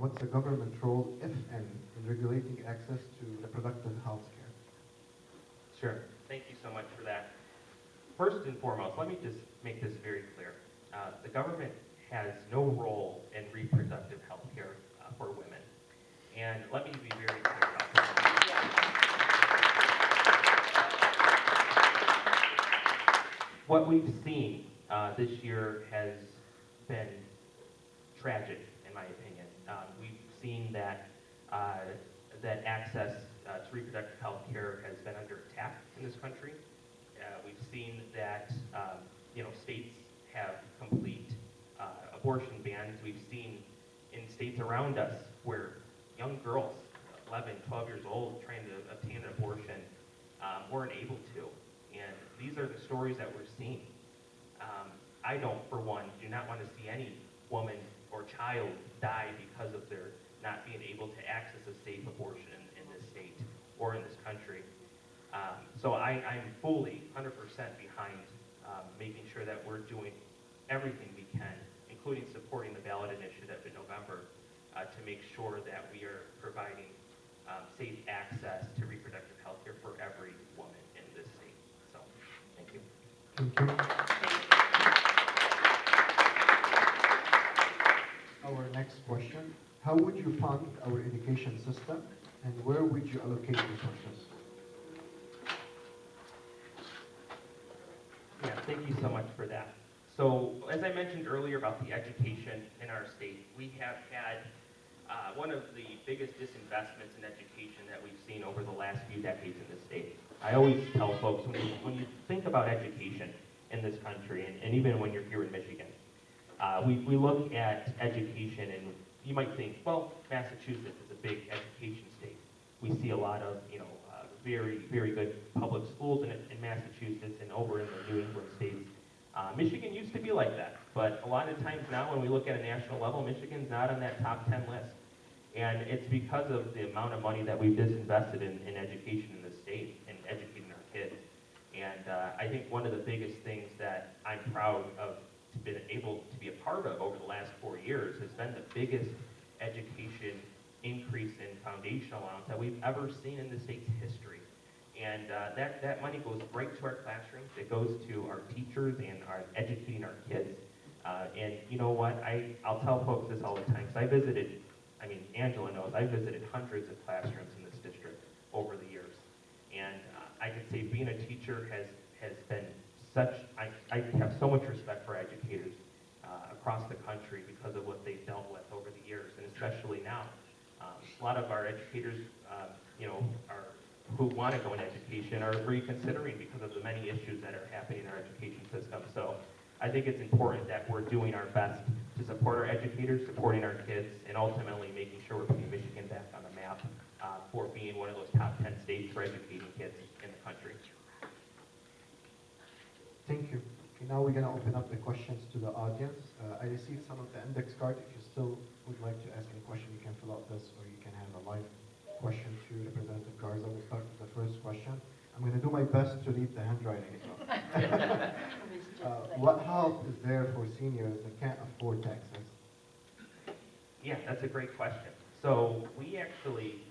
what's the government role, if any, in regulating access to reproductive health care? Sure. Thank you so much for that. First and foremost, let me just make this very clear. The government has no role in reproductive health care for women. And let me be very clear about this. What we've seen this year has been tragic, in my opinion. We've seen that that access to reproductive health care has been under attack in this country. We've seen that states have complete abortion bans. We've seen in states around us where young girls, 11, 12 years old, trying to obtain an abortion, weren't able to. And these are the stories that we're seeing. I don't, for one, do not want to see any woman or child die because of their not being able to access a safe abortion in this state or in this country. So I'm fully, 100% behind making sure that we're doing everything we can, including supporting the ballot initiative in November, to make sure that we are providing safe access to reproductive health care for every woman in this state. So, thank you. Thank you. Our next question, how would you fund our education system and where would you allocate resources? Yeah, thank you so much for that. So, as I mentioned earlier about the education in our state, we have had one of the biggest disinvestments in education that we've seen over the last few decades in this state. I always tell folks, when you think about education in this country, and even when you're here in Michigan, we look at education and you might think, well, Massachusetts is a big education state. We see a lot of, very, very good public schools in Massachusetts and over in the New England states. Michigan used to be like that, but a lot of times now when we look at a national level, Michigan's not on that top 10 list. And it's because of the amount of money that we've disinvested in education in the state and educating our kids. And I think one of the biggest things that I'm proud of to been able to be a part of over the last 4 years has been the biggest education increase in foundational allowance that we've ever seen in the state's history. And that money goes right to our classrooms. It goes to our teachers and our educating our kids. And you know what? I'll tell folks this all the time. Because Angela knows, I visited hundreds of classrooms in this district over the years. And I can say being a teacher has been I have so much respect for educators across the country because of what they've dealt with over the years, and especially now. A lot of our educators, who want to go into education are reconsidering because of the many issues that are happening in our education system. So I think it's important that we're doing our best to support our educators, supporting our kids, and ultimately making sure we're putting Michigan back on the map for being one of those top 10 states for educating kids in the country. Thank you. Okay, now we're going to open up the questions to the audience. I received some of the index card. If you still would like to ask any question, you can fill out this, or you can have a live question to Representative Garza. We'll start with the first question. I'm going to do my best to read the handwriting. What help is there for seniors that can't afford taxes? Yeah, that's a great question. So we actually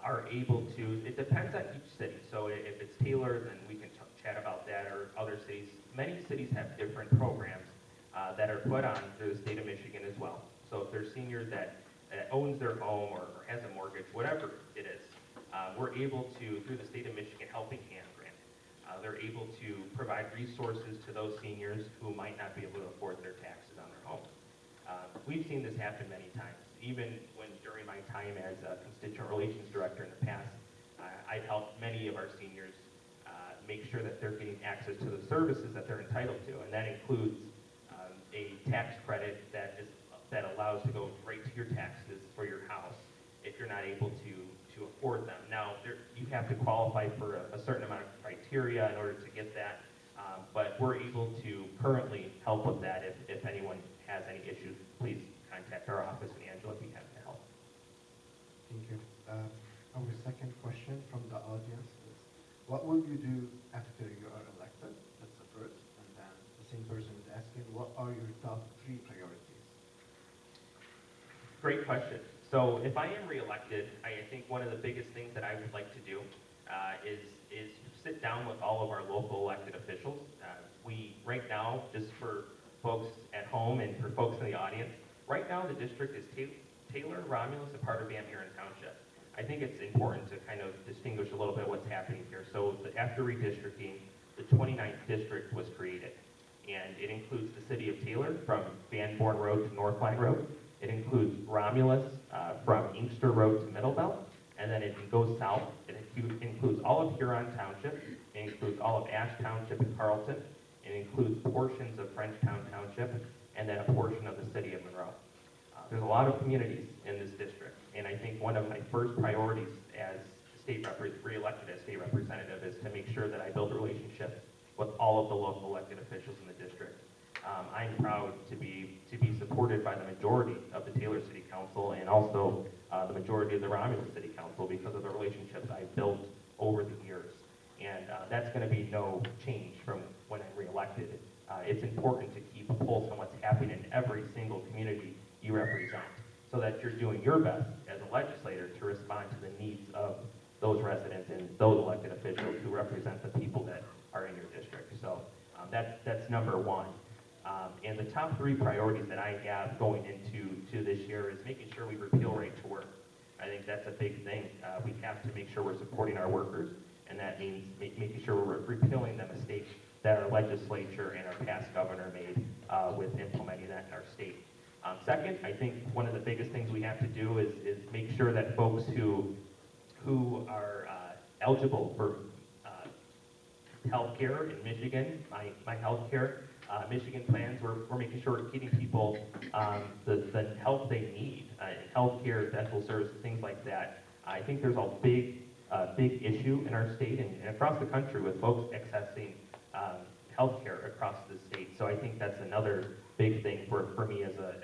are able to, it depends on each city. So if it's Taylor, then we can chat about that, or other cities. Many cities have different programs that are put on through the state of Michigan as well. So if there's seniors that owns their home or has a mortgage, whatever it is, we're able to, through the state of Michigan Helping Hand Grant, they're able to provide resources to those seniors who might not be able to afford their taxes on their home. We've seen this happen many times. Even during my time as a constituent relations director in the past, I've helped many of our seniors make sure that they're getting access to the services that they're entitled to, and that includes a tax credit that allows to go right to your taxes for your house if you're not able to afford them. Now, you have to qualify for a certain amount of criteria in order to get that, but we're able to currently help with that. If anyone has any issues, please contact our office, and Angela will be happy to help. Thank you. Our second question from the audience is, what will you do after you are elected? That's the first. And then the same person is asking, what are your top 3 priorities? Great question. So if I am reelected, I think one of the biggest things that I would like to do is sit down with all of our local elected officials. We, right now, just for folks at home and for folks in the audience, right now the district is Taylor, Romulus, and part of Van Buren Township. I think it's important to kind of distinguish a little bit what's happening here. So after redistricting, the 29th district was created, and it includes the city of Taylor from Van Buren Road to North Line Road. It includes Romulus from Inkster Road to Middle Belt, and then it goes south. It includes all of Huron Township. It includes all of Ash Township and Carlton. It includes portions of Frenchtown Township, and then a portion of the city of Monroe. There's a lot of communities in this district, and I think one of my first priorities as re-elected as state representative is to make sure that I build relationships with all of the local elected officials in the district. I'm proud to be supported by the majority of the Taylor City Council and also the majority of the Romulus City Council because of the relationships I've built over the years. And that's going to be no change from when I'm reelected. It's important to keep a pulse on what's happening in every single community you represent so that you're doing your best as a legislator to respond to the needs of those residents and those elected officials who represent the people that are in your district. So that's number one. And the top three priorities that I have going into this year is making sure we repeal right to work. I think that's a big thing. We have to make sure we're supporting our workers, and that means making sure we're repealing the mistakes that our legislature and our past governor made with implementing that in our state. Second, I think one of the biggest things we have to do is make sure that folks who are eligible for health care in Michigan, my health care, Michigan plans, we're making sure we're getting people the help they need, health care, dental services, things like that. I think there's a big issue in our state and across the country with folks accessing health care across the state. So I think that's another big thing for me as a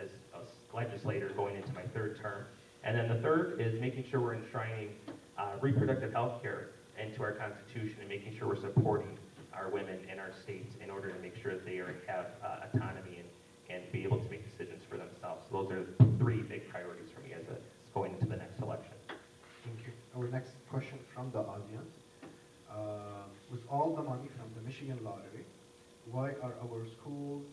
legislator going into my third term. And then the third is making sure we're enshrining reproductive health care into our Constitution and making sure we're supporting our women in our states in order to make sure that they have autonomy and be able to make decisions for themselves. So those are three big priorities for me as going into the next election. Thank you. Our next question from the audience. With all the money from the Michigan lottery, why are our schools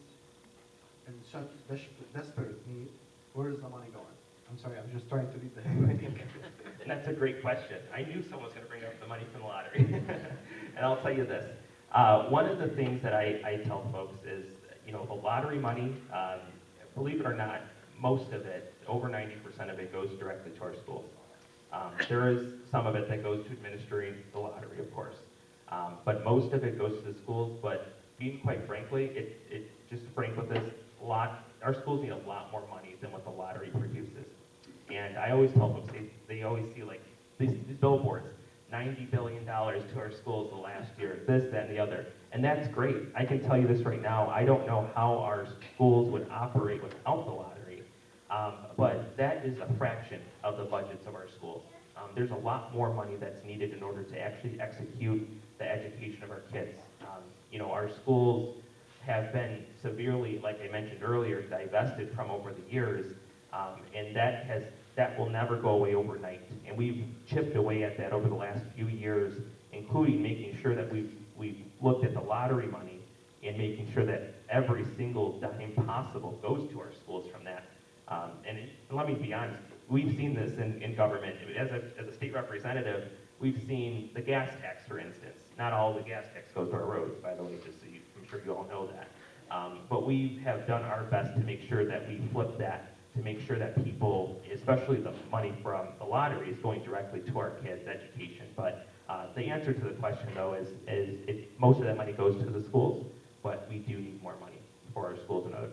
in such desperate need? Where is the money going? I'm sorry, I'm just trying to read the handwriting. And that's a great question. I knew someone was going to bring up the money from the lottery. And I'll tell you this. One of the things that I tell folks is, the lottery money, believe it or not, most of it, over 90% of it goes directly to our schools. There is some of it that goes to administering the lottery, of course. But most of it goes to the schools. But being quite frankly, just frank with this, our schools need a lot more money than what the lottery produces. And I always tell folks, they always see like these billboards, $90 billion to our schools the last year, this, that, and the other. And that's great. I can tell you this right now, I don't know how our schools would operate without the lottery, but that is a fraction of the budgets of our schools. There's a lot more money that's needed in order to actually execute the education of our kids. Our schools have been severely, like I mentioned earlier, divested from over the years, and that will never go away overnight. And we've chipped away at that over the last few years, including making sure that we've looked at the lottery money and making sure that every single dime possible goes to our schools from that. And let me be honest, we've seen this in government. As a state representative, we've seen the gas tax, for instance. Not all the gas tax goes to our roads, by the way, just so I'm sure you all know that. But we have done our best to make sure that we flip that, to make sure that people, especially the money from the lottery, is going directly to our kids' education. But the answer to the question, though, is most of that money goes to the schools, but we do need more money for our schools and other